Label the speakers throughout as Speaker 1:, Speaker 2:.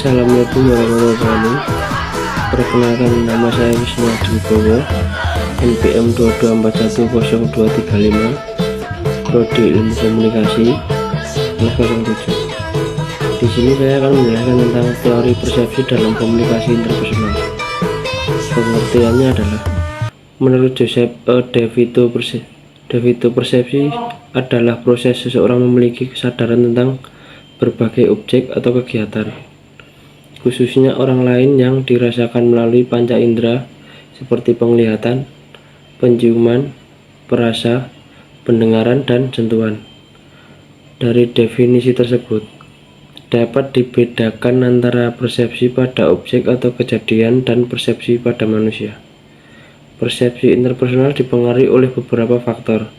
Speaker 1: Assalamualaikum warahmatullahi wabarakatuh. Perkenalkan, nama saya Wisnu Adiwibowo, NPM 224102335, Prodi Ilmu Komunikasi, kelas 07. Di sini saya akan menjelaskan tentang teori persepsi dalam komunikasi interpersonal. Pengertiannya adalah, menurut Joseph De Vito, persepsi adalah proses seseorang memiliki kesadaran tentang berbagai objek atau kegiatan, khususnya orang lain, yang dirasakan melalui panca indera seperti penglihatan, penciuman, perasa, pendengaran, dan sentuhan. Dari definisi tersebut, dapat dibedakan antara persepsi pada objek atau kejadian dan persepsi pada manusia. Persepsi interpersonal dipengaruhi oleh beberapa faktor,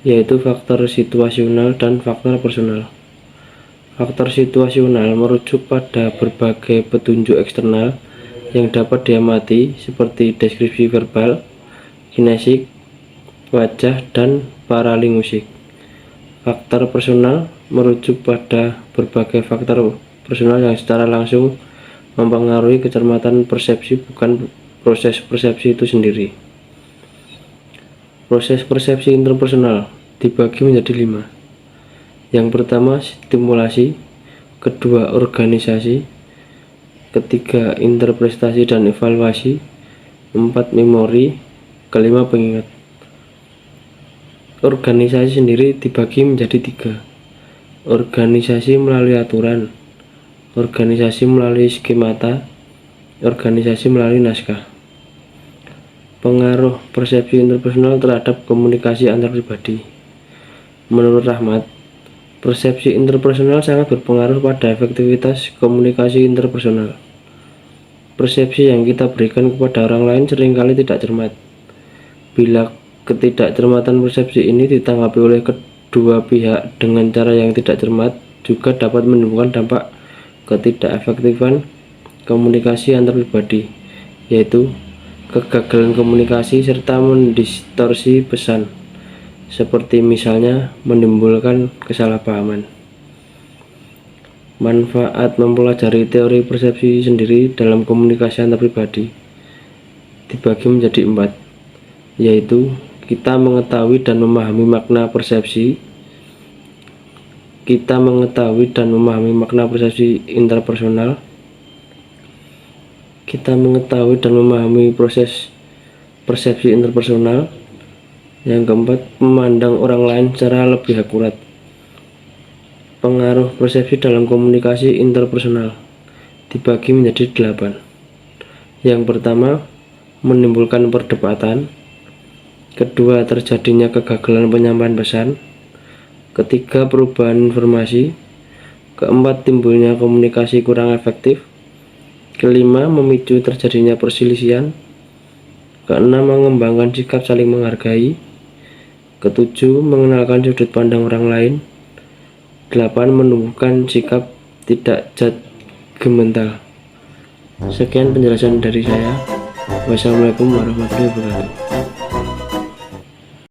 Speaker 1: yaitu faktor situasional dan faktor personal. Faktor situasional merujuk pada berbagai petunjuk eksternal yang dapat diamati seperti deskripsi verbal, kinesik, wajah, dan paralinguistik. Faktor personal merujuk pada berbagai faktor personal yang secara langsung mempengaruhi kecermatan persepsi, bukan proses persepsi itu sendiri. Proses persepsi interpersonal dibagi menjadi 5. Yang pertama, stimulasi, kedua, organisasi, ketiga, interpretasi dan evaluasi, 4, memori, kelima, pengingat. Organisasi sendiri dibagi menjadi 3. Organisasi melalui aturan, organisasi melalui skemata, organisasi melalui naskah. Pengaruh persepsi interpersonal terhadap komunikasi antar pribadi. Menurut Rahmat, persepsi interpersonal sangat berpengaruh pada efektivitas komunikasi interpersonal. Persepsi yang kita berikan kepada orang lain seringkali tidak cermat. Bila ketidakcermatan persepsi ini ditanggapi oleh kedua pihak dengan cara yang tidak cermat, juga dapat menimbulkan dampak ketidakefektifan komunikasi antar pribadi, yaitu kegagalan komunikasi serta mendistorsi pesan, seperti misalnya menimbulkan kesalahpahaman. Manfaat mempelajari teori persepsi sendiri dalam komunikasi antar pribadi dibagi menjadi 4, yaitu kita mengetahui dan memahami makna persepsi, kita mengetahui dan memahami makna persepsi interpersonal, kita mengetahui dan memahami proses persepsi interpersonal. Yang keempat, memandang orang lain secara lebih akurat. Pengaruh persepsi dalam komunikasi interpersonal dibagi menjadi 8. Yang pertama, menimbulkan perdebatan. Kedua, terjadinya kegagalan penyampaian pesan. Ketiga, perubahan informasi. Keempat, timbulnya komunikasi kurang efektif. Kelima, memicu terjadinya perselisihan. Keenam, mengembangkan sikap saling menghargai. Ketujuh, mengenalkan sudut pandang orang lain. 8, menumbuhkan sikap tidak judgmental. Sekian penjelasan dari saya. Wassalamualaikum warahmatullahi wabarakatuh.